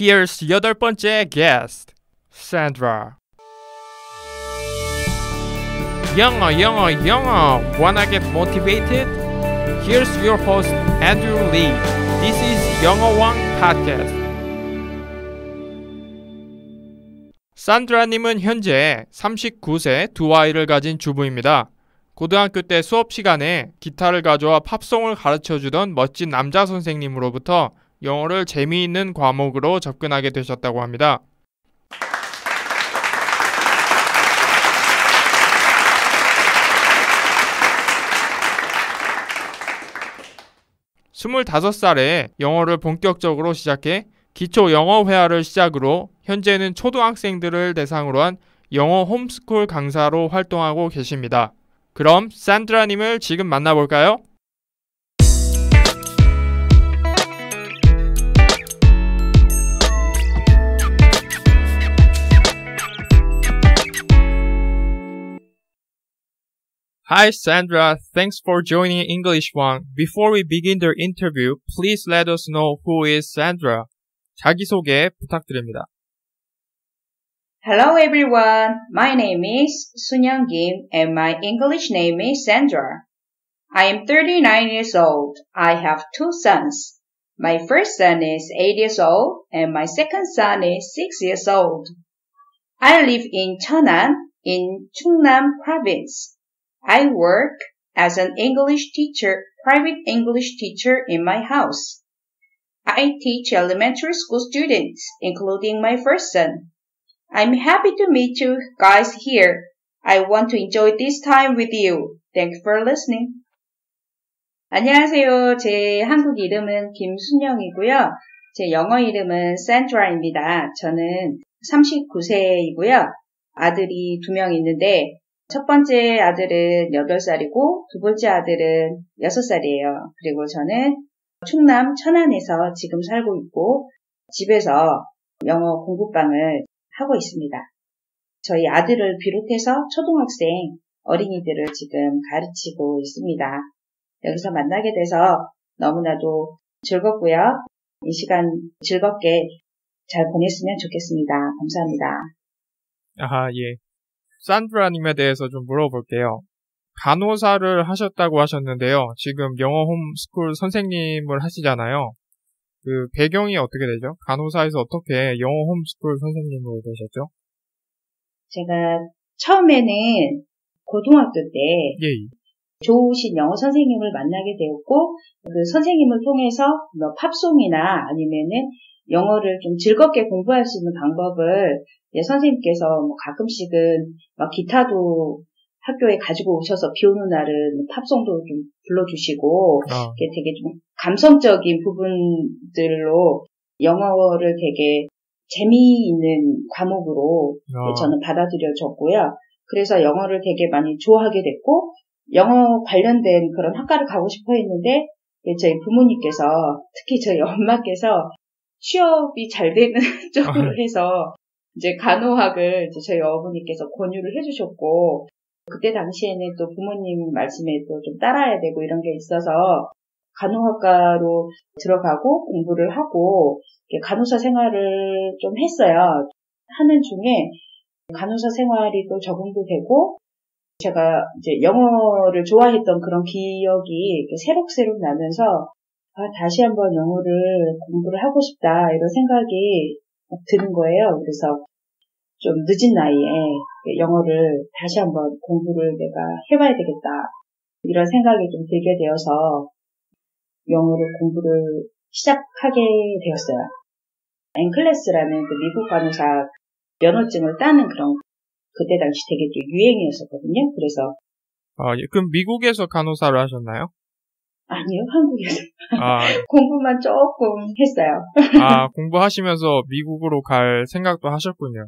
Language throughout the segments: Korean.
Here's 여덟 번째 guest, Sandra. 영어. Wanna get motivated? Here's your host, Andrew Lee. This is 영어왕 Podcast. 산드라님은 현재 39세 두 아이를 가진 주부입니다. 고등학교 때 수업 시간에 기타를 가져와 팝송을 가르쳐주던 멋진 남자 선생님으로부터 영어를 재미있는 과목으로 접근하게 되셨다고 합니다. 스물다섯 살에 영어를 본격적으로 시작해 기초 영어 회화를 시작으로 현재는 초등학생들을 대상으로 한 영어 홈스쿨 강사로 활동하고 계십니다. 그럼 산드라님을 지금 만나볼까요? Hi Sandra, thanks for joining English One. Before we begin the interview, please let us know who is Sandra. 자기소개 부탁드립니다. Hello everyone, my name is Sunyoung Kim and my English name is Sandra. I am 39 years old. I have two sons. My first son is 8 years old and my second son is 6 years old. I live in Cheonan in Chungnam province. I work as an English teacher, private English teacher in my house. I teach elementary school students, including my first son. I'm happy to meet you guys here. I want to enjoy this time with you. Thanks for listening. 안녕하세요. 제 한국 이름은 김순영이고요. 제 영어 이름은 Sandra입니다. 저는 39세이고요. 아들이 2명 있는데 첫 번째 아들은 8살이고 두 번째 아들은 6살이에요. 그리고 저는 충남 천안에서 지금 살고 있고 집에서 영어 공부방을 하고 있습니다. 저희 아들을 비롯해서 초등학생, 어린이들을 지금 가르치고 있습니다. 여기서 만나게 돼서 너무나도 즐겁고요. 이 시간 즐겁게 잘 보냈으면 좋겠습니다. 감사합니다. 아하, 예. 산드라님에 대해서 좀 물어볼게요. 간호사를 하셨다고 하셨는데요. 지금 영어 홈스쿨 선생님을 하시잖아요. 그 배경이 어떻게 되죠? 간호사에서 어떻게 영어 홈스쿨 선생님으로 되셨죠? 제가 처음에는 고등학교 때 좋으신 영어 선생님을 만나게 되었고 그 선생님을 통해서 뭐 팝송이나 아니면은 영어를 좀 즐겁게 공부할 수 있는 방법을 선생님께서 뭐 가끔씩은 막 기타도 학교에 가지고 오셔서 비 오는 날은 팝송도 좀 불러주시고 되게 좀 감성적인 부분들로 영어를 되게 재미있는 과목으로 저는 받아들여졌고요. 그래서 영어를 되게 많이 좋아하게 됐고 영어 관련된 그런 학과를 가고 싶어 했는데 저희 부모님께서 특히 저희 엄마께서 취업이 잘 되는 쪽으로 해서 이제 간호학을 이제 저희 어머니께서 권유를 해주셨고 그때 당시에는 또 부모님 말씀에 또 좀 따라야 되고 이런 게 있어서 간호학과로 들어가고 공부를 하고 간호사 생활을 좀 했어요. 하는 중에 간호사 생활이 또 적응도 되고 제가 이제 영어를 좋아했던 그런 기억이 새록새록 나면서 다시 한번 영어를 공부를 하고 싶다 이런 생각이 드는 거예요. 그래서 좀 늦은 나이에 영어를 다시 한번 공부를 내가 해봐야 되겠다 이런 생각이 좀 들게 되어서 영어를 공부를 시작하게 되었어요. 앵클레스라는 그 미국 간호사 면허증을 따는 그런 그때 당시 되게 좀 유행이었었거든요. 그래서 그럼 미국에서 간호사를 하셨나요? 아니요, 한국에서 공부만 조금 했어요. 공부하시면서 미국으로 갈 생각도 하셨군요.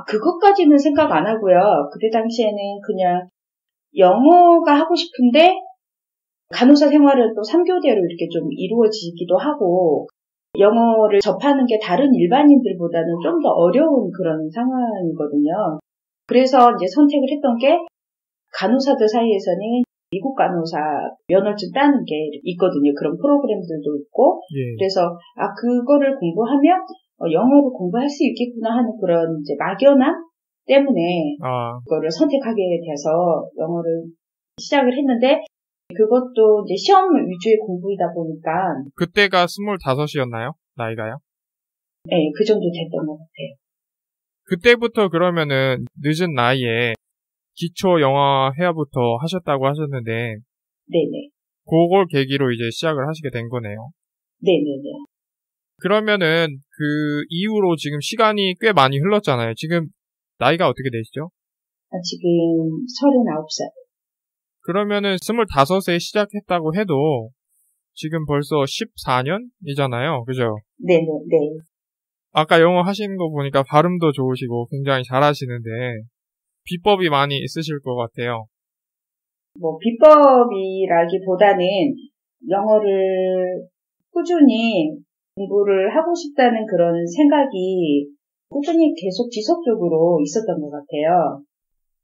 그것까지는 생각 안 하고요. 그때 당시에는 그냥 영어가 하고 싶은데 간호사 생활은 또 3교대로 이렇게 좀 이루어지기도 하고 영어를 접하는 게 다른 일반인들보다는 좀 더 어려운 그런 상황이거든요. 그래서 이제 선택을 했던 게 간호사들 사이에서는 미국 간호사 면허증 따는 게 있거든요. 그런 프로그램들도 있고. 예. 그래서 그거를 공부하면 영어를 공부할 수 있겠구나 하는 그런 이제 막연함 때문에 그거를 선택하게 돼서 영어를 시작을 했는데 그것도 이제 시험 위주의 공부이다 보니까 그때가 25이었나요? 나이가요? 네, 그 정도 됐던 것 같아요. 그때부터 그러면은 늦은 나이에 기초 영어 회화부터 하셨다고 하셨는데 네네. 그걸 계기로 이제 시작을 하시게 된 거네요. 네네네. 그러면은 그 이후로 지금 시간이 꽤 많이 흘렀잖아요. 지금 나이가 어떻게 되시죠? 지금 39살. 그러면은 25세 시작했다고 해도 지금 벌써 14년이잖아요. 그죠? 네네. 아까 영어 하시는 거 보니까 발음도 좋으시고 굉장히 잘하시는데 비법이 많이 있으실 것 같아요. 비법이라기보다는 영어를 꾸준히 공부를 하고 싶다는 그런 생각이 꾸준히 계속 지속적으로 있었던 것 같아요.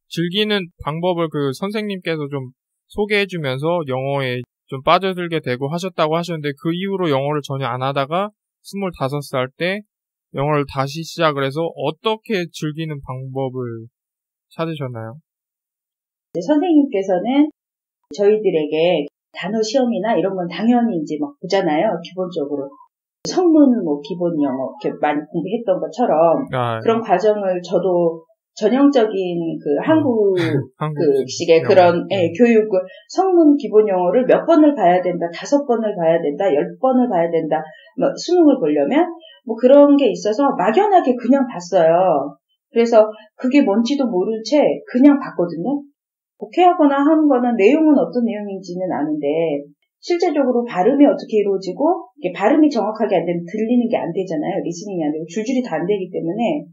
즐기는 방법을 그 선생님께서 좀 소개해주면서 영어에 좀 빠져들게 되고 하셨다고 하셨는데 그 이후로 영어를 전혀 안 하다가 25살 때 영어를 다시 시작을 해서 어떻게 즐기는 방법을 찾으셨나요? 선생님께서는 저희들에게 단어 시험이나 이런 건 당연히 이제 막 보잖아요. 기본적으로. 성문 기본 영어 이렇게 많이 공부했던 것처럼 그런 과정을 저도 전형적인 그 한국식의 그런 교육을 성문 기본 영어를 몇 번을 봐야 된다, 5번을 봐야 된다, 10번을 봐야 된다, 수능을 보려면 그런 게 있어서 막연하게 그냥 봤어요. 그래서 그게 뭔지도 모른 채 그냥 봤거든요. 독해하거나 하는 거는 내용은 어떤 내용인지는 아는데 실제적으로 발음이 어떻게 이루어지고 이게 발음이 정확하게 안 되면 들리는 게 안 되잖아요. 리스닝이 안 되고 줄줄이 다 안 되기 때문에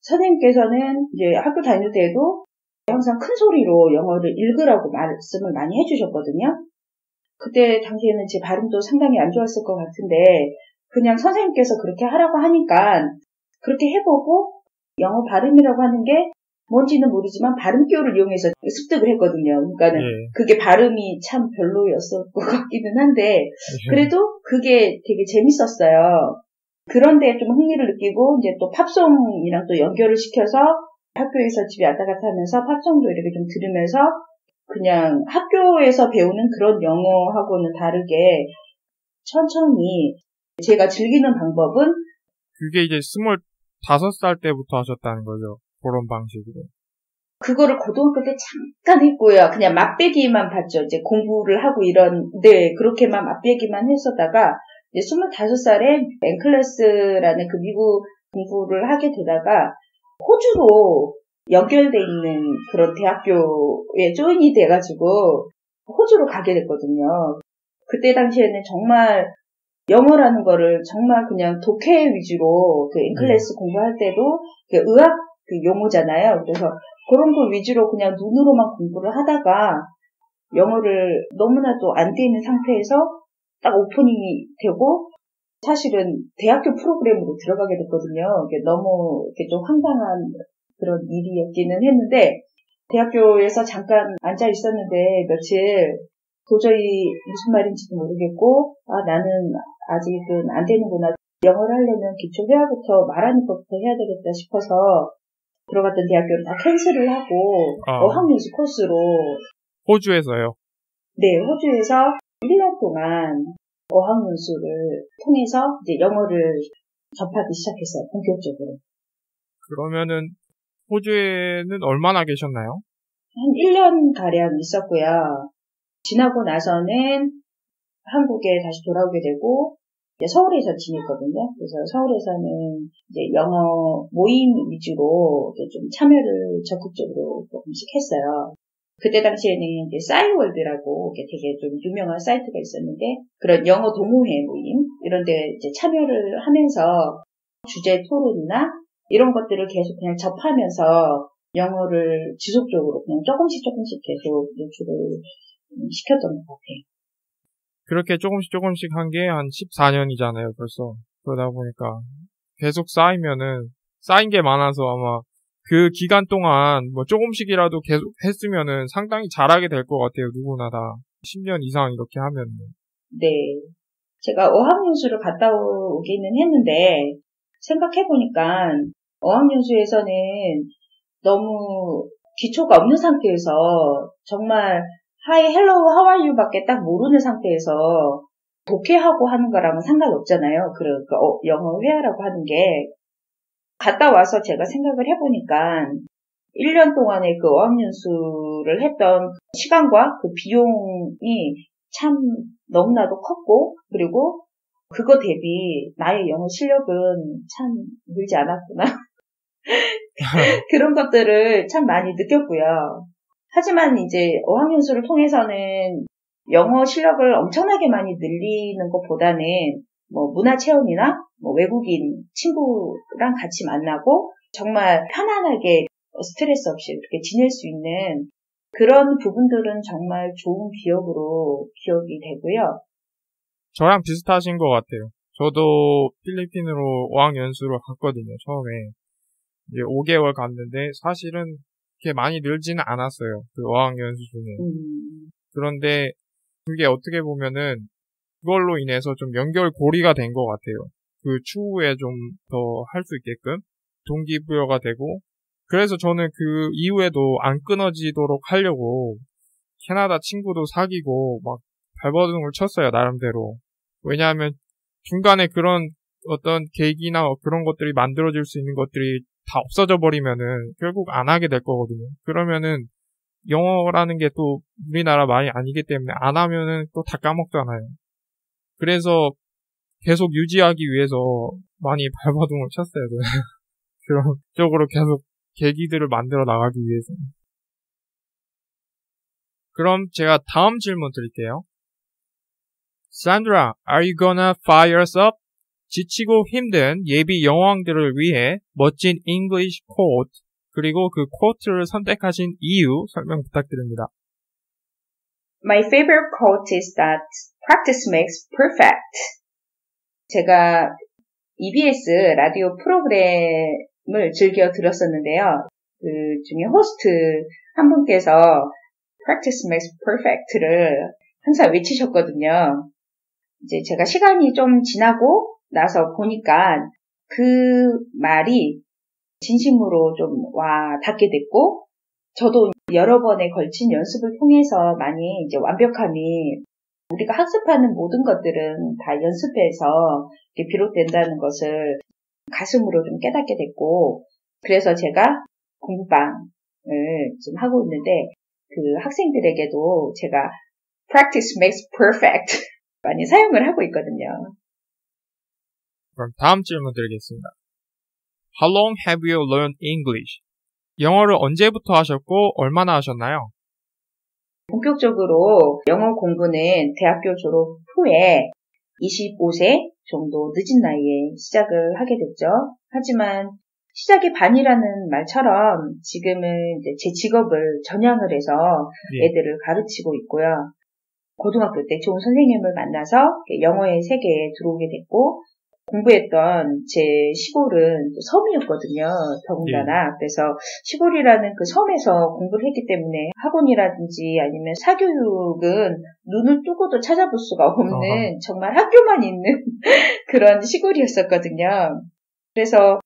선생님께서는 이제 학교 다닐 때에도 항상 큰 소리로 영어를 읽으라고 말씀을 많이 해주셨거든요. 그때 당시에는 제 발음도 상당히 안 좋았을 것 같은데 그냥 선생님께서 그렇게 하라고 하니까 그렇게 해보고 영어 발음이라고 하는 게 뭔지는 모르지만 발음기호를 이용해서 습득을 했거든요. 그러니까는 그게 발음이 참 별로였을 것 같기는 한데 그래도 그게 되게 재밌었어요. 그런데 좀 흥미를 느끼고 이제 또 팝송이랑 또 연결을 시켜서 학교에서 집에 왔다 갔다 하면서 팝송도 이렇게 좀 들으면서 그냥 학교에서 배우는 그런 영어하고는 다르게 천천히 제가 즐기는 방법은 그게 이제 25살 때부터 하셨다는 거죠. 그런 방식으로. 그거를 고등학교 때 잠깐 했고요. 그냥 맛배기만 봤죠. 이제 공부를 하고 그렇게만 맛배기만 했었다가 이제 25살에 앵클레스라는 그 미국 공부를 하게 되다가 호주로 연결돼 있는 그런 대학교에 조인이 돼가지고 호주로 가게 됐거든요. 그때 당시에는 정말 영어라는 거를 정말 그냥 독해 위주로 그 앵클레스 공부할 때도 의학 그 용어잖아요. 그래서 그런 거 위주로 그냥 눈으로만 공부를 하다가 영어를 너무나도 안 돼 있는 상태에서 딱 오프닝이 되고 사실은 대학교 프로그램으로 들어가게 됐거든요. 이게 너무 이렇게 좀 황당한 그런 일이었기는 했는데 대학교에서 잠깐 앉아 있었는데 며칠 도저히 무슨 말인지도 모르겠고 나는 아직은 안 되는구나. 영어를 하려면 기초 회화부터 말하는 것부터 해야 되겠다 싶어서 들어갔던 대학교를 다 캔슬을 하고 어학연수 코스로 호주에서요? 네, 호주에서 1년 동안 어학연수를 통해서 이제 영어를 접하기 시작했어요. 본격적으로. 그러면은 호주에는 얼마나 계셨나요? 한 1년 가량 있었고요. 지나고 나서는 한국에 다시 돌아오게 되고 이제 서울에서 지냈거든요. 그래서 서울에서는 이제 영어 모임 위주로 좀 참여를 적극적으로 조금씩 했어요. 그때 당시에는 이제 싸이월드라고 되게 좀 유명한 사이트가 있었는데 그런 영어 동호회 모임 이런 데 이제 참여를 하면서 주제 토론이나 이런 것들을 계속 그냥 접하면서 영어를 지속적으로 그냥 조금씩 계속 노출을 시켰던 것 같아요. 그렇게 조금씩 한 게 한 14년이잖아요, 벌써. 그러다 보니까 계속 쌓인 게 많아서 아마 그 기간 동안 뭐 조금씩이라도 계속 했으면은 상당히 잘하게 될 것 같아요. 누구나 다. 10년 이상 이렇게 하면. 네. 제가 어학연수를 갔다 오기는 했는데 생각해보니까 어학연수에서는 너무 기초가 없는 상태에서 정말 Hi, hello, how are you 밖에 딱 모르는 상태에서 독해하고 하는 거랑은 상관없잖아요. 영어 회화라고 하는 게. 갔다 와서 제가 생각을 해보니까 1년 동안의 그 어학연수를 했던 시간과 그 비용이 참 너무나도 컸고, 그리고 그거 대비 나의 영어 실력은 참 늘지 않았구나. 그런 것들을 참 많이 느꼈고요. 하지만 이제 어학연수를 통해서는 영어 실력을 엄청나게 많이 늘리는 것보다는 뭐 문화 체험이나 뭐 외국인 친구랑 같이 만나고 정말 편안하게 스트레스 없이 이렇게 지낼 수 있는 그런 부분들은 정말 좋은 기억으로 기억이 되고요. 저랑 비슷하신 것 같아요. 저도 필리핀으로 어학연수를 갔거든요, 처음에. 이제 5개월 갔는데 사실은 그렇게 많이 늘지는 않았어요. 그 어학연수 중에. 그런데 그게 어떻게 보면은 그걸로 인해서 좀 연결고리가 된 것 같아요. 그 추후에 좀 더 할 수 있게끔 동기부여가 되고, 그래서 저는 그 이후에도 안 끊어지도록 하려고 캐나다 친구도 사귀고 막 발버둥을 쳤어요, 나름대로. 왜냐하면 중간에 그런 어떤 계기나 그런 것들이 만들어질 수 있는 것들이 다 없어져 버리면은 결국 안 하게 될 거거든요. 그러면은 영어라는 게 또 우리나라 말이 아니기 때문에 안 하면은 또 다 까먹잖아요. 그래서 계속 유지하기 위해서 많이 발버둥을 쳤어요. 그런 쪽으로 계속 계기들을 만들어 나가기 위해서. 그럼 제가 다음 질문 드릴게요. Sandra, are you gonna fire us up? 지치고 힘든 예비 영어왕들을 위해 멋진 English quote, 그리고 그 quote를 선택하신 이유 설명 부탁드립니다. My favorite quote is that practice makes perfect. 제가 EBS 라디오 프로그램을 즐겨 들었었는데요. 그 중에 호스트 한 분께서 practice makes perfect를 항상 외치셨거든요. 이제 제가 시간이 좀 지나고 나서 보니까 그 말이 진심으로 좀 와 닿게 됐고, 저도 여러 번에 걸친 연습을 통해서 많이 이제 완벽함이, 우리가 학습하는 모든 것들은 다 연습에서 비롯된다는 것을 가슴으로 좀 깨닫게 됐고, 그래서 제가 공부방을 지금 하고 있는데 그 학생들에게도 제가 practice makes perfect 많이 사용을 하고 있거든요. 그럼 다음 질문 드리겠습니다. How long have you learned English? 영어를 언제부터 하셨고 얼마나 하셨나요? 본격적으로 영어 공부는 대학교 졸업 후에 25세 정도 늦은 나이에 시작을 하게 됐죠. 하지만 시작이 반이라는 말처럼 지금은 이제 제 직업을 전향을 해서 애들을 가르치고 있고요. 고등학교 때 좋은 선생님을 만나서 영어의 세계에 들어오게 됐고, 공부했던 제 시골은 섬이었거든요. 더군다나. 그래서 시골이라는 그 섬에서 공부를 했기 때문에 학원이라든지 아니면 사교육은 눈을 뜨고도 찾아볼 수가 없는 정말 학교만 있는 그런 시골이었었거든요. 그래서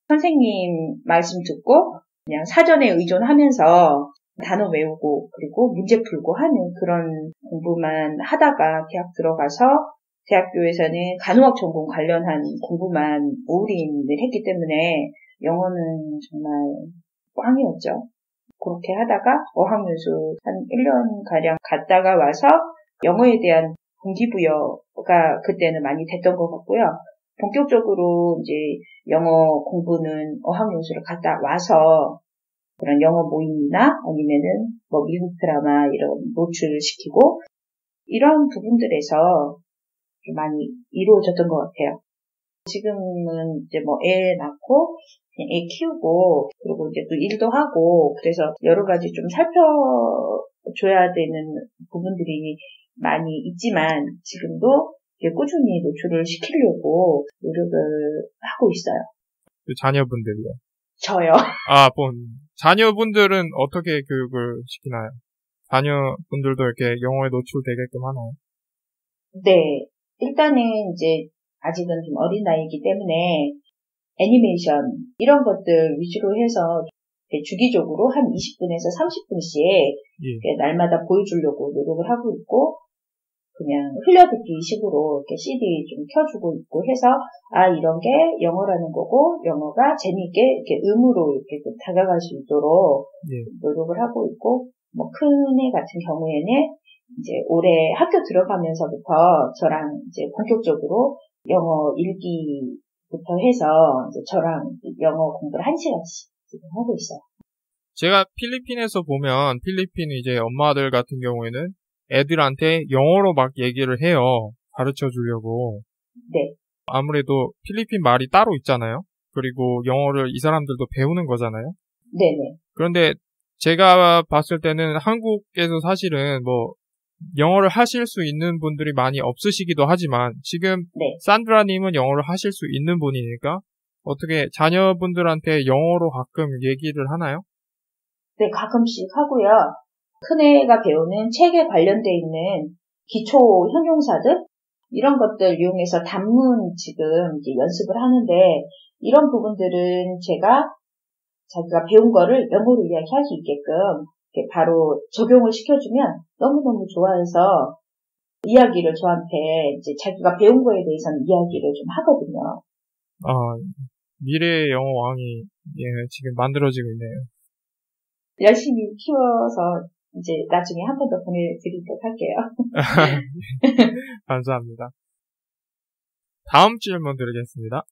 선생님 말씀 듣고 그냥 사전에 의존하면서 단어 외우고 그리고 문제 풀고 하는 그런 공부만 하다가 대학 들어가서 대학교에서는 간호학 전공 관련한 공부만 올인을 했기 때문에 영어는 정말 꽝이었죠. 그렇게 하다가 어학연수 한 1년가량 갔다가 와서 영어에 대한 동기부여가 그때는 많이 됐던 것 같고요. 본격적으로 이제 영어 공부는 어학연수를 갔다 와서 그런 영어 모임이나 아니면은 뭐 미국 드라마 이런 노출을 시키고 이런 부분들에서 많이 이루어졌던 것 같아요. 지금은 이제 뭐 애 낳고 애 키우고 그리고 이제 또 일도 하고 그래서 여러 가지 좀 살펴줘야 되는 부분들이 많이 있지만 지금도 꾸준히 노출을 시키려고 노력을 하고 있어요. 자녀분들이요? 저요. 아, 자녀분들은 어떻게 교육을 시키나요? 자녀분들도 이렇게 영어에 노출되게끔 하나요? 네. 일단은 이제 아직은 좀 어린 나이이기 때문에 애니메이션 이런 것들 위주로 해서 주기적으로 한 20분에서 30분씩 날마다 보여주려고 노력을 하고 있고, 그냥 흘려듣기 식으로 이렇게 CD 좀 켜주고 있고 해서, 이런 게 영어라는 거고, 영어가 재미있게 이렇게 음으로 이렇게 다가갈 수 있도록 노력을 하고 있고, 큰애 같은 경우에는 이제 올해 학교 들어가면서부터 저랑 이제 본격적으로 영어 읽기부터 해서 이제 저랑 영어 공부를 1시간씩 지금 하고 있어요. 제가 필리핀에서 보면, 필리핀 이제 엄마들 같은 경우에는 애들한테 영어로 막 얘기를 해요. 가르쳐 주려고. 네. 아무래도 필리핀 말이 따로 있잖아요. 그리고 영어를 이 사람들도 배우는 거잖아요. 네네. 그런데 제가 봤을 때는 한국에서 사실은 영어를 하실 수 있는 분들이 많이 없으시기도 하지만, 지금 산드라님은 영어를 하실 수 있는 분이니까 어떻게 자녀분들한테 영어로 가끔 얘기를 하나요? 네, 가끔씩 하고요. 큰애가 배우는 책에 관련돼 있는 기초 형용사들 이런 것들 이용해서 단문 지금 이제 연습을 하는데, 이런 부분들은 제가 자기가 배운 거를 영어로 이야기할 수 있게끔 바로 적용을 시켜주면 너무너무 좋아해서 이야기를 저한테 이제 자기가 배운 거에 대해서는 이야기를 좀 하거든요. 미래의 영어 왕이 지금 만들어지고 있네요. 열심히 키워서 이제 나중에 한 번 더 보내드리도록 할게요. 감사합니다. 다음 질문 드리겠습니다.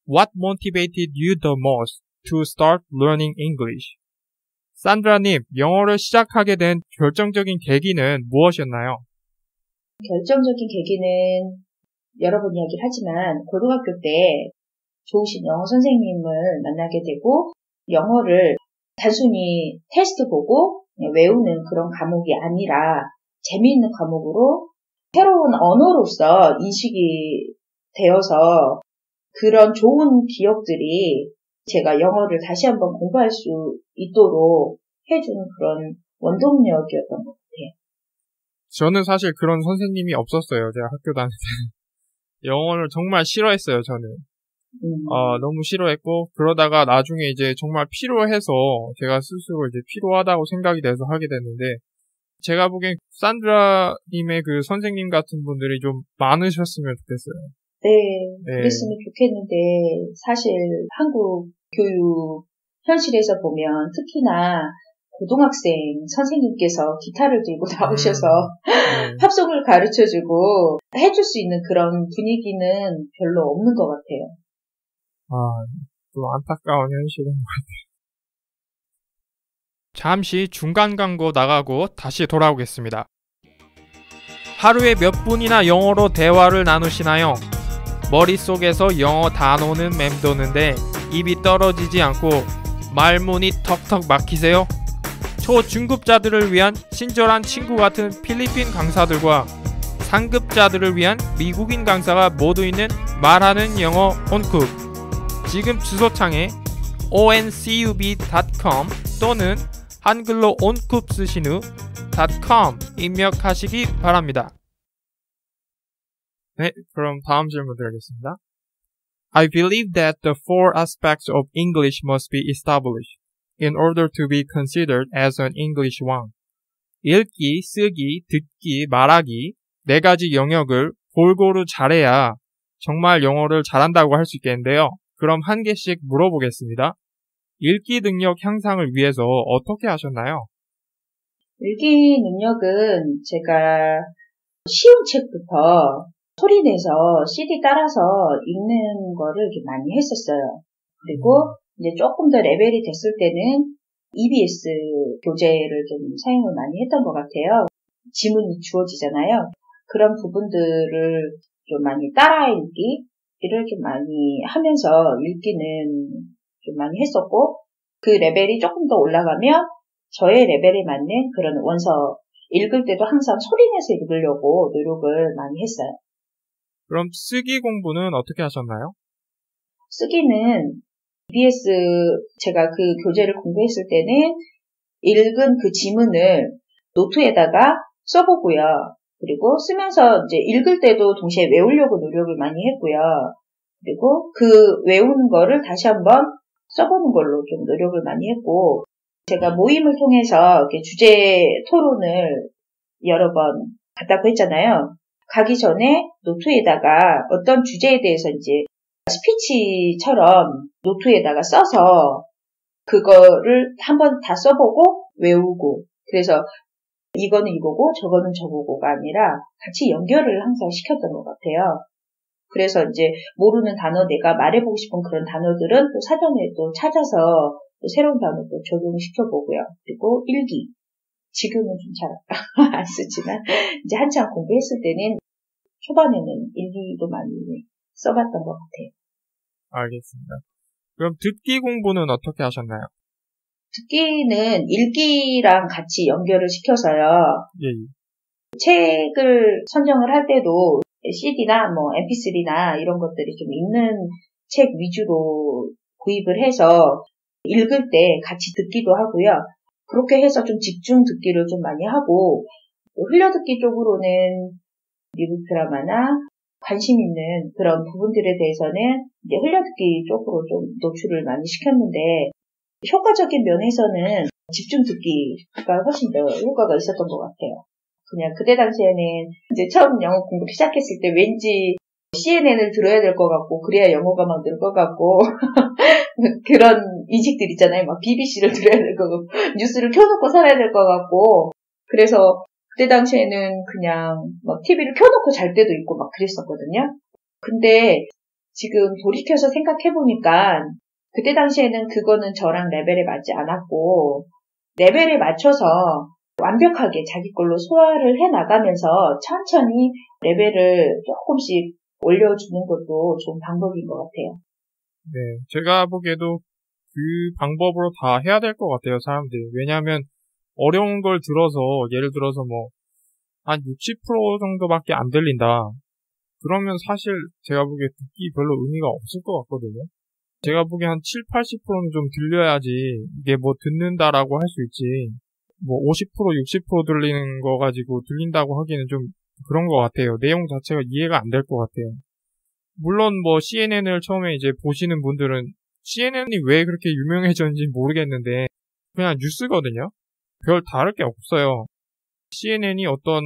What motivated you the most to start learning English? 산드라님, 영어를 시작하게 된 결정적인 계기는 무엇이었나요? 결정적인 계기는 여러 번 이야기를 하지만 고등학교 때 좋으신 영어 선생님을 만나게 되고, 영어를 단순히 테스트 보고 외우는 그런 과목이 아니라 재미있는 과목으로 새로운 언어로서 인식이 되어서 그런 좋은 기억들이 제가 영어를 다시 한번 공부할 수 있도록 해주는 그런 원동력이었던 것 같아요. 저는 사실 그런 선생님이 없었어요. 제가 학교 다닐 때는. 영어를 정말 싫어했어요, 저는. 너무 싫어했고, 그러다가 나중에 이제 정말 필요해서 제가 스스로 이제 필요하다고 생각이 돼서 하게 됐는데, 제가 보기엔 산드라님의 그 선생님 같은 분들이 좀 많으셨으면 좋겠어요. 네, 그랬으면 좋겠는데, 사실 한국 교육 현실에서 보면 특히나 고등학생 선생님께서 기타를 들고 나오셔서 팝송을 가르쳐주고 해줄 수 있는 그런 분위기는 별로 없는 것 같아요. 좀 안타까운 현실인 것 같아요. 잠시 중간 광고 나가고 다시 돌아오겠습니다. 하루에 몇 분이나 영어로 대화를 나누시나요? 머릿속에서 영어 단어는 맴도는데 입이 떨어지지 않고 말문이 턱턱 막히세요? 초중급자들을 위한 친절한 친구 같은 필리핀 강사들과 상급자들을 위한 미국인 강사가 모두 있는 말하는 영어 온쿱. 지금 주소창에 oncub.com 또는 한글로 온쿱 쓰신 후 .com 입력하시기 바랍니다. 네, 그럼 다음 질문 드리겠습니다. I believe that the four aspects of English must be established in order to be considered as an English one. 읽기, 쓰기, 듣기, 말하기 4가지 영역을 골고루 잘해야 정말 영어를 잘한다고 할 수 있겠는데요. 그럼 한 개씩 물어보겠습니다. 읽기 능력 향상을 위해서 어떻게 하셨나요? 읽기 능력은 제가 쉬운 책부터 소리내서 CD 따라서 읽는 거를 많이 했었어요. 그리고 이제 조금 더 레벨이 됐을 때는 EBS 교재를 좀 사용을 많이 했던 것 같아요. 지문이 주어지잖아요. 그런 부분들을 좀 많이 따라 읽기 이렇게 많이 하면서 읽기는 좀 많이 했었고, 그 레벨이 조금 더 올라가면 저의 레벨에 맞는 그런 원서 읽을 때도 항상 소리내서 읽으려고 노력을 많이 했어요. 그럼 쓰기 공부는 어떻게 하셨나요? 쓰기는 EBS 제가 그 교재를 공부했을 때는 읽은 그 지문을 노트에다가 써보고요. 그리고 쓰면서 이제 읽을 때도 동시에 외우려고 노력을 많이 했고요. 그리고 그 외우는 거를 다시 한번 써보는 걸로 좀 노력을 많이 했고, 제가 모임을 통해서 이렇게 주제 토론을 여러 번 갔다고 했잖아요. 가기 전에 노트에다가 어떤 주제에 대해서 이제 스피치처럼 노트에다가 써서 그거를 한번 다 써보고 외우고, 그래서 이거는 이거고 저거는 저거고가 아니라 같이 연결을 항상 시켰던 것 같아요. 그래서 이제 모르는 단어, 내가 말해보고 싶은 그런 단어들은 또 사전에 또 찾아서 또 새로운 단어 또 적용시켜보고요. 그리고 일기. 지금은 좀 잘 안 쓰지만 이제 한참 공부했을 때는 초반에는 일기도 많이 써봤던 것 같아요. 알겠습니다. 그럼 듣기 공부는 어떻게 하셨나요? 듣기는 읽기랑 같이 연결을 시켜서요. 예. 책을 선정을 할 때도 CD나 뭐 MP3나 이런 것들이 좀 읽는 책 위주로 구입을 해서 읽을 때 같이 듣기도 하고요. 그렇게 해서 좀 집중 듣기를 좀 많이 하고, 흘려듣기 쪽으로는 미국 드라마나 관심 있는 그런 부분들에 대해서는 이제 흘려듣기 쪽으로 좀 노출을 많이 시켰는데, 효과적인 면에서는 집중 듣기가 훨씬 더 효과가 있었던 것 같아요. 그냥 그때 당시에는 이제 처음 영어 공부를 시작했을 때 왠지 CNN을 들어야 될 것 같고, 그래야 영어가 막 늘 것 같고, 그런 인식들 있잖아요. 막 BBC를 들어야 될 것 같고, 뉴스를 켜놓고 살아야 될 것 같고, 그래서 그때 당시에는 그냥 막 TV를 켜놓고 잘 때도 있고 막 그랬었거든요. 근데 지금 돌이켜서 생각해보니까 그때 당시에는 그거는 저랑 레벨에 맞지 않았고, 레벨에 맞춰서 완벽하게 자기 걸로 소화를 해나가면서 천천히 레벨을 조금씩 올려주는 것도 좋은 방법인 것 같아요. 네, 제가 보기에도 그 방법으로 다 해야 될 것 같아요, 사람들이. 왜냐하면 어려운 걸 들어서, 예를 들어서 뭐 한 60% 정도밖에 안 들린다. 그러면 사실 제가 보기에 듣기 별로 의미가 없을 것 같거든요. 제가 보기에 한 7, 80%는 좀 들려야지 이게 뭐 듣는다라고 할 수 있지. 뭐 50%, 60% 들리는 거 가지고 들린다고 하기는 좀 그런 것 같아요. 내용 자체가 이해가 안 될 것 같아요. 물론 뭐 CNN을 처음에 이제 보시는 분들은 CNN이 왜 그렇게 유명해졌는지 모르겠는데 그냥 뉴스거든요. 별 다를 게 없어요. CNN이 어떤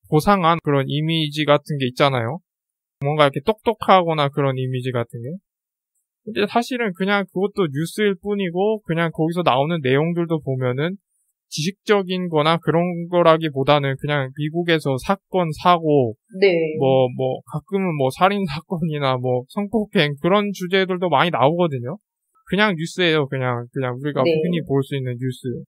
고상한 그런 이미지 같은 게 있잖아요. 뭔가 이렇게 똑똑하거나 그런 이미지 같은 게. 근데 사실은 그냥 그것도 뉴스일 뿐이고 그냥 거기서 나오는 내용들도 보면은 지식적인 거나 그런 거라기보다는 그냥 미국에서 사건, 사고, 네. 가끔은 뭐 살인 사건이나 뭐 성폭행 그런 주제들도 많이 나오거든요. 그냥 뉴스예요. 그냥 우리가 네. 흔히 볼 수 있는 뉴스.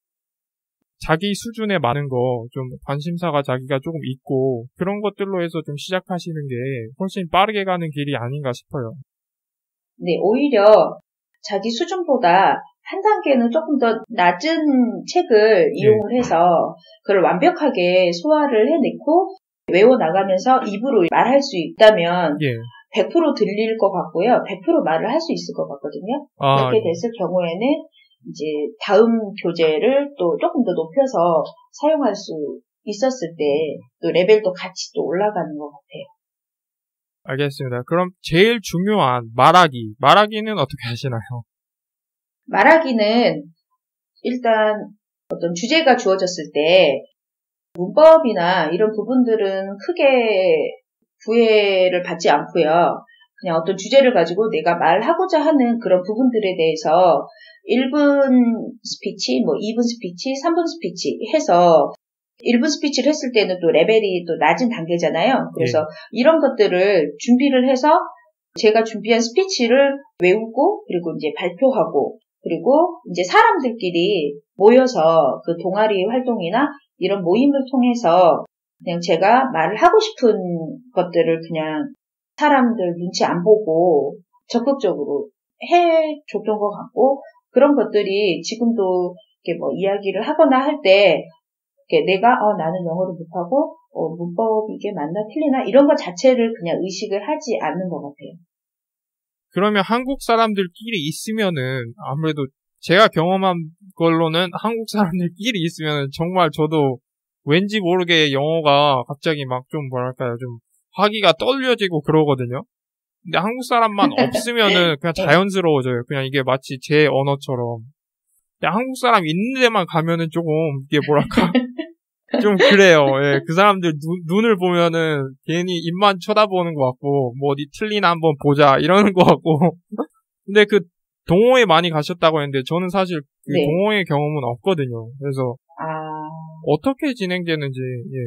자기 수준에 맞는 거, 좀 관심사가 자기가 조금 있고 그런 것들로 해서 좀 시작하시는 게 훨씬 빠르게 가는 길이 아닌가 싶어요. 네, 오히려 자기 수준보다 한 단계는 조금 더 낮은 책을 이용을 해서 그걸 완벽하게 소화를 해내고 외워나가면서 입으로 말할 수 있다면 100% 들릴 것 같고요. 100% 말을 할 수 있을 것 같거든요. 그렇게 됐을 경우에는 이제 다음 교재를 또 조금 더 높여서 사용할 수 있었을 때 또 레벨도 같이 또 올라가는 것 같아요. 알겠습니다. 그럼 제일 중요한 말하기는 어떻게 하시나요? 말하기는 일단 어떤 주제가 주어졌을 때 문법이나 이런 부분들은 크게 구애를 받지 않고요. 그냥 어떤 주제를 가지고 내가 말하고자 하는 그런 부분들에 대해서 1분 스피치, 2분 스피치, 3분 스피치 해서 1분 스피치를 했을 때는 또 레벨이 또 낮은 단계잖아요. 그래서 이런 것들을 준비를 해서 제가 준비한 스피치를 외우고 그리고 이제 발표하고 그리고 이제 사람들끼리 모여서 그 동아리 활동이나 이런 모임을 통해서 그냥 제가 말을 하고 싶은 것들을 그냥 사람들 눈치 안 보고 적극적으로 해줬던 것 같고, 그런 것들이 지금도 이렇게 뭐 이야기를 하거나 할 때 내가 나는 영어를 못하고 문법이 이게 맞나 틀리나 이런 것 자체를 그냥 의식을 하지 않는 것 같아요. 그러면 한국 사람들끼리 있으면은 아무래도 제가 경험한 걸로는 한국 사람들끼리 있으면은 정말 저도 왠지 모르게 영어가 갑자기 막 좀 뭐랄까요, 좀 하기가 떨려지고 그러거든요. 근데 한국 사람만 없으면은 그냥 자연스러워져요. 그냥 이게 마치 제 언어처럼. 근데 한국 사람 있는 데만 가면은 조금 이게 뭐랄까 좀 그래요. 예, 그 사람들 눈을 보면은 괜히 입만 쳐다보는 것 같고 뭐 어디 틀리나 한번 보자 이러는 것 같고. 근데 그 동호회 많이 가셨다고 했는데 저는 사실 그 네. 동호회 경험은 없거든요. 그래서 어떻게 진행되는지. 예.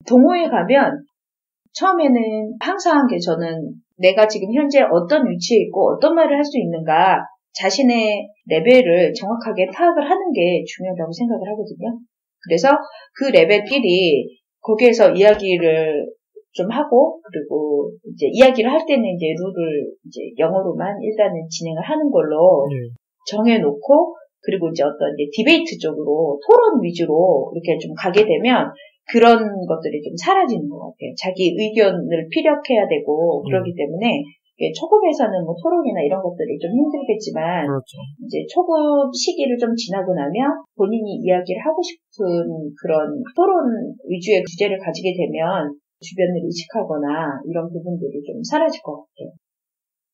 동호회 가면 처음에는 항상 저는 내가 지금 현재 어떤 위치에 있고 어떤 말을 할 수 있는가 자신의 레벨을 정확하게 파악을 하는 게 중요하다고 생각을 하거든요. 그래서 그 레벨끼리 거기에서 이야기를 좀 하고 그리고 이제 이야기를 할 때는 이제 룰을 이제 영어로만 일단은 진행을 하는 걸로 정해놓고 그리고 이제 어떤 이제 디베이트 쪽으로 토론 위주로 이렇게 좀 가게 되면 그런 것들이 좀 사라지는 것 같아요. 자기 의견을 피력해야 되고 그러기 때문에 초급에서는 뭐 토론이나 이런 것들이 좀 힘들겠지만 그렇죠. 이제 초급 시기를 좀 지나고 나면 본인이 이야기를 하고 싶은 그런 토론 위주의 주제를 가지게 되면 주변을 의식하거나 이런 부분들이 좀 사라질 것 같아요.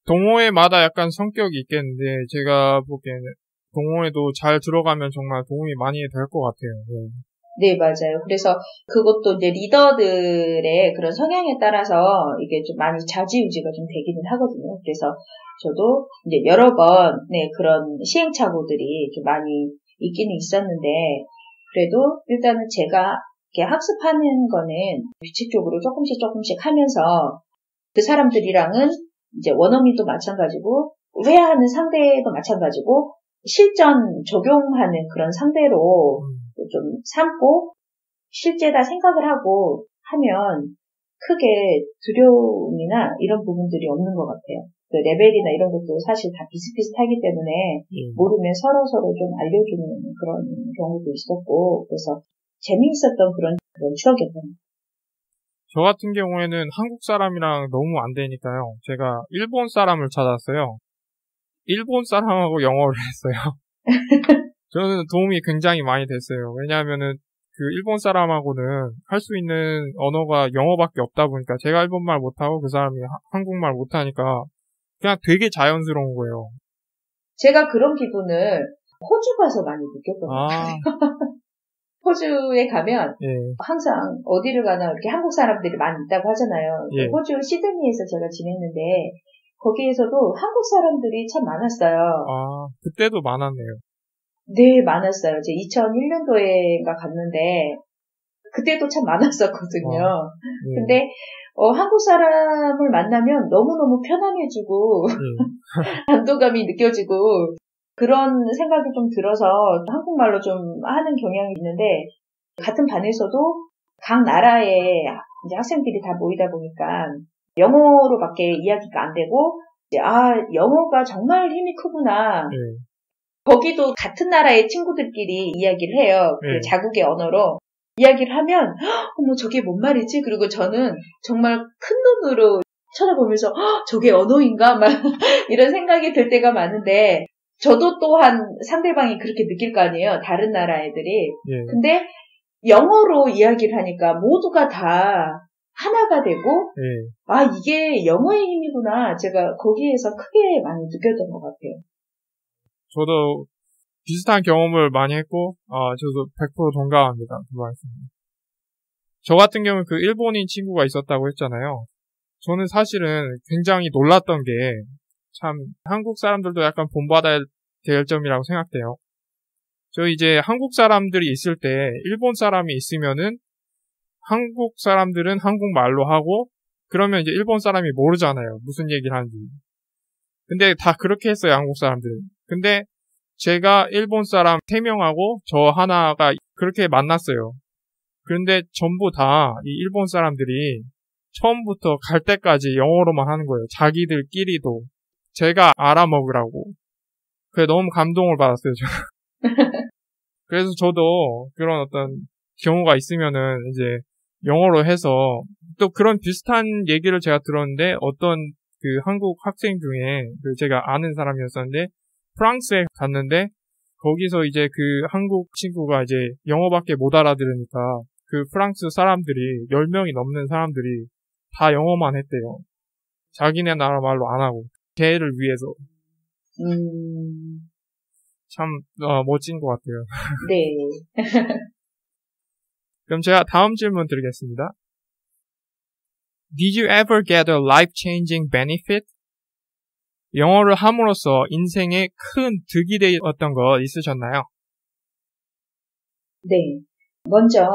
동호회마다 약간 성격이 있겠는데 제가 보기에는 동호회도 잘 들어가면 정말 도움이 많이 될 것 같아요. 네, 맞아요. 그래서 그것도 이제 리더들의 그런 성향에 따라서 이게 좀 많이 좌지우지가 좀 되기는 하거든요. 그래서 저도 이제 여러 번, 그런 시행착오들이 좀 많이 있기는 있었는데, 그래도 일단은 제가 이렇게 학습하는 거는 규칙적으로 조금씩 하면서 그 사람들이랑은 이제 원어민도 마찬가지고, 회화하는 상대도 마찬가지고, 실전 적용하는 그런 상대로 좀 삼고 실제다 생각을 하고 하면 크게 두려움이나 이런 부분들이 없는 것 같아요. 그 레벨이나 이런 것도 사실 다 비슷비슷하기 때문에 모르면 서로 좀 알려주는 그런 경우도 있었고 그래서 재미있었던 그런 추억이었던. 저 같은 경우에는 한국 사람이랑 너무 안 되니까요. 제가 일본 사람을 찾았어요. 일본 사람하고 영어를 했어요. 저는 도움이 굉장히 많이 됐어요. 왜냐하면은 그 일본 사람하고는 할 수 있는 언어가 영어밖에 없다 보니까 제가 일본말 못하고 그 사람이 한국말 못하니까 그냥 되게 자연스러운 거예요. 제가 그런 기분을 호주 가서 많이 느꼈던 것 같아요. 호주에 가면 항상 어디를 가나 이렇게 한국 사람들이 많이 있다고 하잖아요. 호주 시드니에서 제가 지냈는데 거기에서도 한국 사람들이 참 많았어요. 그때도 많았네요. 네, 많았어요. 제 2001년도에가 갔는데 그때도 참 많았었거든요. 근데 한국 사람을 만나면 너무너무 편안해지고 안도감이 느껴지고 그런 생각이 좀 들어서 한국말로 좀 하는 경향이 있는데 같은 반에서도 각 나라의 이제 학생들이 다 모이다 보니까 영어로밖에 이야기가 안 되고 영어가 정말 힘이 크구나. 거기도 같은 나라의 친구들끼리 이야기를 해요. 그 자국의 언어로 이야기를 하면 어머 저게 뭔 말이지? 그리고 저는 정말 큰 눈으로 쳐다보면서 저게 언어인가? 막 이런 생각이 들 때가 많은데 저도 또한 상대방이 그렇게 느낄 거 아니에요. 다른 나라 애들이. 근데 영어로 이야기를 하니까 모두가 다 하나가 되고 이게 영어의 힘이구나. 제가 거기에서 크게 많이 느꼈던 것 같아요. 저도 비슷한 경험을 많이 했고, 저도 100% 동감합니다. 그 말씀. 저 같은 경우는 그 일본인 친구가 있었다고 했잖아요. 저는 사실은 굉장히 놀랐던 게, 참, 한국 사람들도 약간 본받아야 될 점이라고 생각돼요. 저 이제 한국 사람들이 있을 때, 일본 사람이 있으면은, 한국 사람들은 한국말로 하고, 그러면 이제 일본 사람이 모르잖아요. 무슨 얘기를 하는지. 근데 다 그렇게 했어요, 한국 사람들은. 근데 제가 일본 사람 3명하고 저 하나가 그렇게 만났어요. 그런데 전부 다 이 일본 사람들이 처음부터 갈 때까지 영어로만 하는 거예요. 자기들끼리도. 제가 알아먹으라고. 그래 너무 감동을 받았어요, 저는. 그래서 저도 그런 어떤 경우가 있으면은 이제 영어로 해서 또 그런 비슷한 얘기를 제가 들었는데 어떤 그 한국 학생 중에 그 제가 아는 사람이었었는데 프랑스에 갔는데 거기서 이제 그 한국 친구가 이제 영어밖에 못 알아들으니까 그 프랑스 사람들이 10명이 넘는 사람들이 다 영어만 했대요. 자기네 나라 말로 안 하고 걔를 위해서. 참 멋진 것 같아요. 네. 그럼 제가 다음 질문 드리겠습니다. Did you ever get a life-changing benefit? 영어를 함으로써 인생에 큰 득이 되었던 거 있으셨나요? 네. 먼저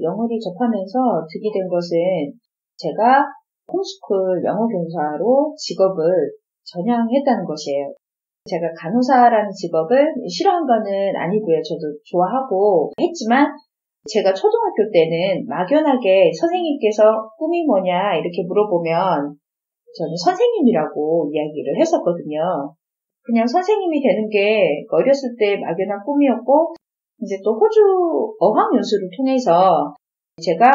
영어를 접하면서 득이 된 것은 제가 홈스쿨 영어 교사로 직업을 전향했다는 것이에요. 제가 간호사라는 직업을 싫어한 거는 아니고요. 저도 좋아하고 했지만 제가 초등학교 때는 막연하게 선생님께서 꿈이 뭐냐 이렇게 물어보면 저는 선생님이라고 이야기를 했었거든요. 그냥 선생님이 되는 게 어렸을 때 막연한 꿈이었고 이제 또 호주 어학연수를 통해서 제가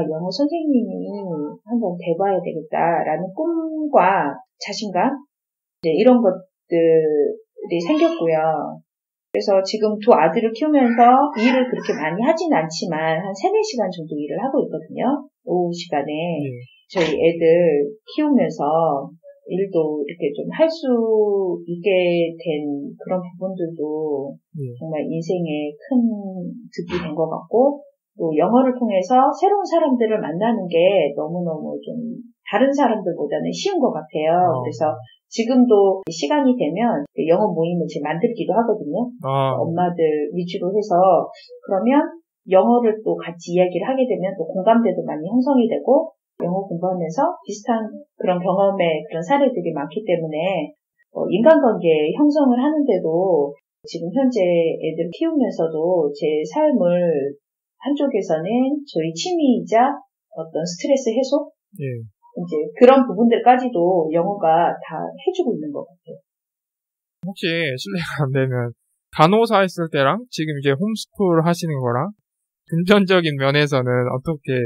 영어 선생님이 한번 돼봐야 되겠다라는 꿈과 자신감 이런 것들이 생겼고요. 그래서 지금 두 아들을 키우면서 일을 그렇게 많이 하진 않지만 한 3-4시간 정도 일을 하고 있거든요. 오후 시간에. 저희 애들 키우면서 일도 이렇게 좀 할 수 있게 된 그런 부분들도 정말 인생에 큰 득이 된 것 같고 또 영어를 통해서 새로운 사람들을 만나는 게 너무너무 좀 다른 사람들보다는 쉬운 것 같아요. 그래서 지금도 시간이 되면 영어 모임을 지금 만들기도 하거든요. 엄마들 위주로 해서 그러면 영어를 또 같이 이야기를 하게 되면 또 공감대도 많이 형성이 되고 영어 공부하면서 비슷한 그런 경험의 그런 사례들이 많기 때문에 인간관계 형성을 하는데도 지금 현재 애들 키우면서도 제 삶을 한쪽에서는 저희 취미이자 어떤 스트레스 해소? 이제 그런 부분들까지도 영어가 다 해주고 있는 것 같아요. 혹시 실례가 안 되면 간호사 했을 때랑 지금 이제 홈스쿨 하시는 거랑 금전적인 면에서는 어떻게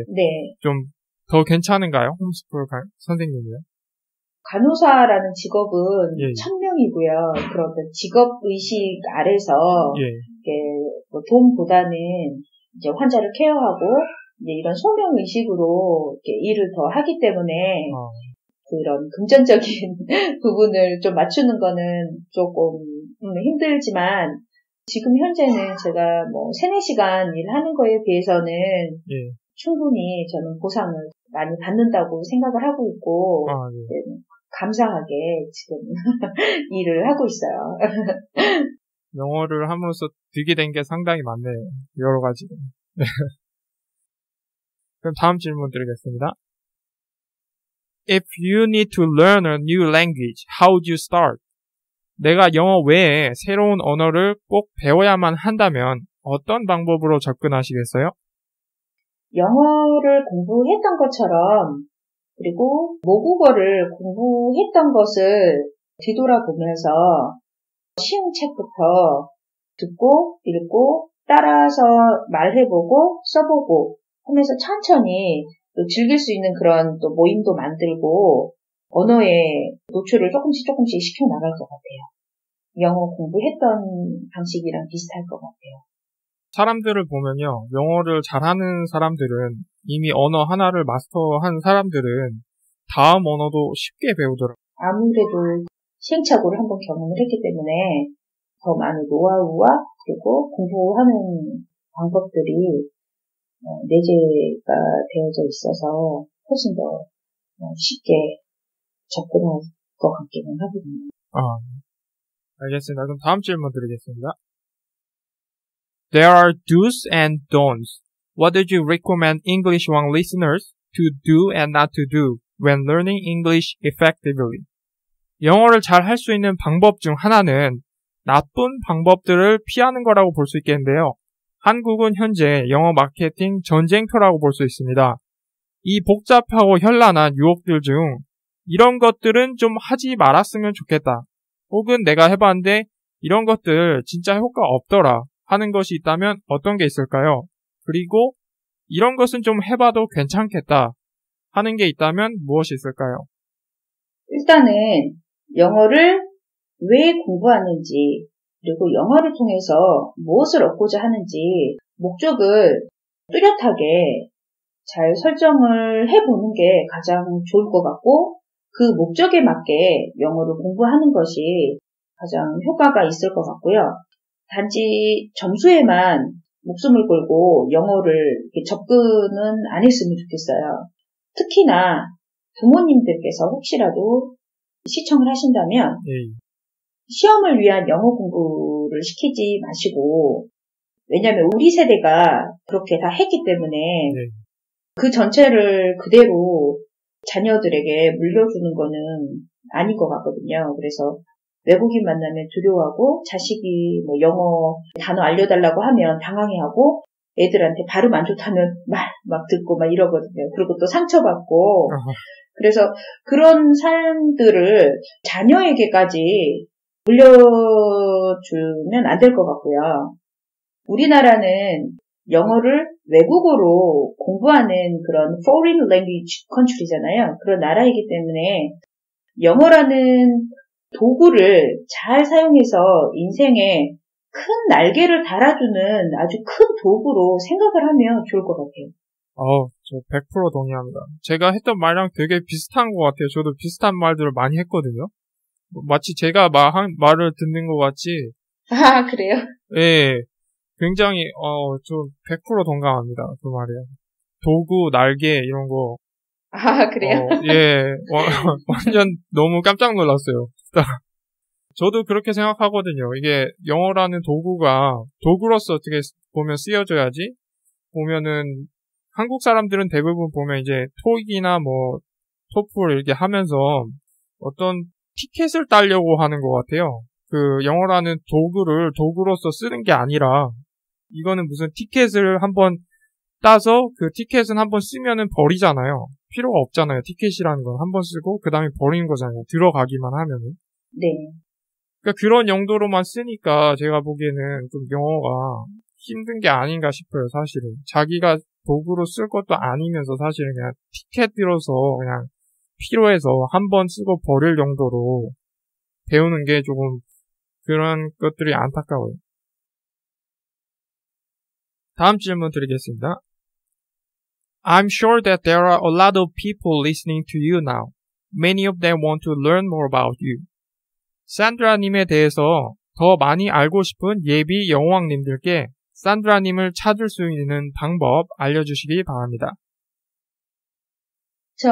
좀 더 괜찮은가요? 홈스쿨 선생님이요? 간호사라는 직업은 천명이고요. 그런 직업의식 아래서 돈보다는 이제 환자를 케어하고 이제 이런 소명의식으로 일을 더 하기 때문에 그런 금전적인 부분을 좀 맞추는 거는 조금 힘들지만 지금 현재는 제가 3-4시간 일하는 거에 비해서는 충분히 저는 보상을 많이 받는다고 생각을 하고 있고 감사하게 지금 일을 하고 있어요. 영어를 함으로써 득이 된 게 상당히 많네요. 여러 가지. 그럼 다음 질문 드리겠습니다. If you need to learn a new language, how would you start? 내가 영어 외에 새로운 언어를 꼭 배워야만 한다면 어떤 방법으로 접근하시겠어요? 영어를 공부했던 것처럼 그리고 모국어를 공부했던 것을 뒤돌아보면서 쉬운 책부터 듣고 읽고 따라서 말해보고 써보고 하면서 천천히 또 즐길 수 있는 그런 또 모임도 만들고 언어의 노출을 조금씩 시켜나갈 것 같아요. 영어 공부했던 방식이랑 비슷할 것 같아요. 사람들을 보면요. 영어를 잘하는 사람들은 이미 언어 하나를 마스터한 사람들은 다음 언어도 쉽게 배우더라고요. 아무래도 시행착오를 한번 경험을 했기 때문에 더 많은 노하우와 그리고 공부하는 방법들이 내재가 되어져 있어서 훨씬 더 쉽게 접근할 것 같기는 하거든요. 알겠습니다. 그럼 다음 질문 드리겠습니다. There are do's and don'ts. What did you recommend English One listeners to do and not to do when learning English effectively? 영어를 잘 할 수 있는 방법 중 하나는 나쁜 방법들을 피하는 거라고 볼 수 있겠는데요. 한국은 현재 영어 마케팅 전쟁터라고 볼 수 있습니다. 이 복잡하고 현란한 유혹들 중 이런 것들은 좀 하지 말았으면 좋겠다. 혹은 내가 해봤는데 이런 것들 진짜 효과 없더라 하는 것이 있다면 어떤 게 있을까요? 그리고 이런 것은 좀 해봐도 괜찮겠다 하는 게 있다면 무엇이 있을까요? 일단은 영어를 왜 공부하는지, 그리고 영어를 통해서 무엇을 얻고자 하는지 목적을 뚜렷하게 잘 설정을 해보는 게 가장 좋을 것 같고, 그 목적에 맞게 영어를 공부하는 것이 가장 효과가 있을 것 같고요. 단지 점수에만 목숨을 걸고 영어를 이렇게 접근은 안 했으면 좋겠어요. 특히나 부모님들께서 혹시라도 시청을 하신다면 시험을 위한 영어 공부를 시키지 마시고, 왜냐하면 우리 세대가 그렇게 다 했기 때문에 그 전체를 그대로 자녀들에게 물려주는 거는 아닐 것 같거든요. 그래서 외국인 만나면 두려워하고, 자식이 뭐 영어 단어 알려달라고 하면 당황해하고, 애들한테 발음 안 좋다면 막 듣고 막 이러거든요. 그리고 또 상처받고. 그래서 그런 삶들을 자녀에게까지 물려주면 안 될 것 같고요. 우리나라는 영어를 외국어로 공부하는 그런 foreign language country잖아요. 그런 나라이기 때문에 영어라는 도구를 잘 사용해서 인생에 큰 날개를 달아주는 아주 큰 도구로 생각을 하면 좋을 것 같아요. 저 100% 동의합니다. 제가 했던 말이랑 되게 비슷한 것 같아요. 저도 비슷한 말들을 많이 했거든요. 마치 제가 말을 듣는 것 같이. 아, 그래요? 예. 굉장히, 저 100% 동감합니다. 그 말이에요. 도구, 날개, 이런 거. 아, 그래요? 예. 완전 너무 깜짝 놀랐어요. 저도 그렇게 생각하거든요. 이게 영어라는 도구로서 어떻게 보면 쓰여져야지. 보면은, 한국 사람들은 대부분 보면 이제 토익이나 뭐, 토플 이렇게 하면서 어떤 티켓을 따려고 하는 것 같아요. 그 영어라는 도구로서 쓰는 게 아니라, 이거는 무슨 티켓을 한번 따서 그 티켓은 한번 쓰면은 버리잖아요. 필요가 없잖아요. 티켓이라는 건 한번 쓰고 그 다음에 버리는 거잖아요. 들어가기만 하면은. 네. 그러니까 그런 용도로만 쓰니까 제가 보기에는 좀 영어가 힘든 게 아닌가 싶어요. 사실은. 자기가 도구로 쓸 것도 아니면서 사실은 그냥 티켓 들어서 그냥 필요해서 한번 쓰고 버릴 정도로 배우는 게 조금 그런 것들이 안타까워요. 다음 질문 드리겠습니다. I'm sure that there are a lot of people listening to you now. Many of them want to learn more about you. 산드라님에 대해서 더 많이 알고 싶은 예비 영어왕님들께 산드라님을 찾을 수 있는 방법 알려주시기 바랍니다. 전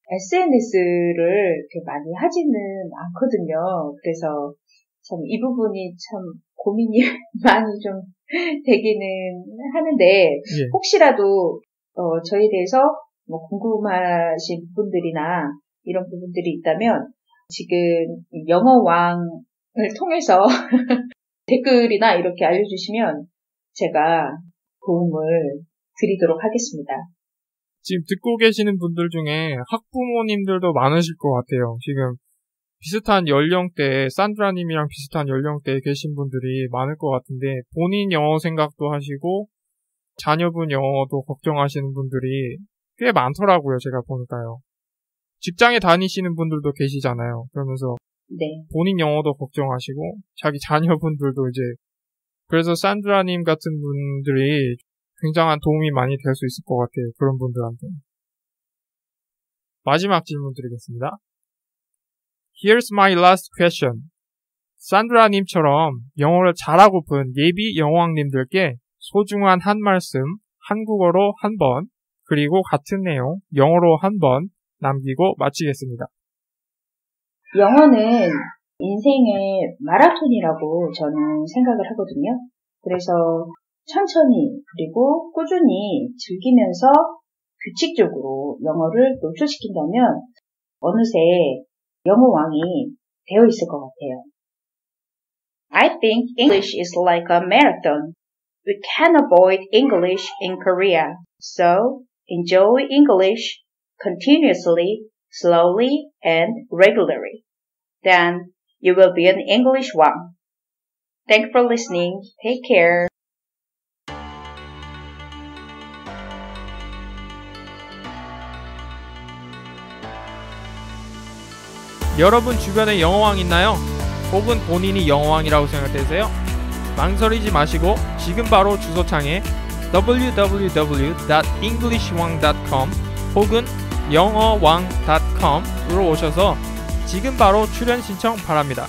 SNS를 이렇게 많이 하지는 않거든요. 그래서 참 이 부분이 참 고민이 많이 좀 되기는 하는데, 혹시라도 저에 대해서 뭐 궁금하신 분들이나 이런 부분들이 있다면 지금 영어왕을 통해서 댓글이나 이렇게 알려주시면 제가 도움을 드리도록 하겠습니다. 지금 듣고 계시는 분들 중에 학부모님들도 많으실 것 같아요. 지금 비슷한 연령대에, 산드라님이랑 비슷한 연령대에 계신 분들이 많을 것 같은데, 본인 영어 생각도 하시고 자녀분 영어도 걱정하시는 분들이 꽤 많더라고요. 제가 보니까요. 직장에 다니시는 분들도 계시잖아요. 그러면서 본인 영어도 걱정하시고 자기 자녀분들도 이제, 그래서 산드라님 같은 분들이 굉장한 도움이 많이 될 수 있을 것 같아요. 그런 분들한테. 마지막 질문 드리겠습니다. Here's my last question. 산드라님처럼 영어를 잘하고픈 예비 영어왕님들께 소중한 한 말씀, 한국어로 한 번, 그리고 같은 내용, 영어로 한 번 남기고 마치겠습니다. 영어는 인생의 마라톤이라고 저는 생각을 하거든요. 그래서 천천히 그리고 꾸준히 즐기면서 규칙적으로 영어를 노출시킨다면 어느새 영어왕이 되어 있을 것 같아요. I think English is like a marathon. We can't avoid English in Korea. So enjoy English continuously, slowly, and regularly. Then you will be an English 왕. Thanks for listening. Take care. 여러분 주변에 영어왕 있나요? 혹은 본인이 영어왕이라고 생각되세요? 망설이지 마시고 지금 바로 주소창에 www.englishwang.com 혹은 영어왕.com으로 오셔서 지금 바로 출연 신청 바랍니다.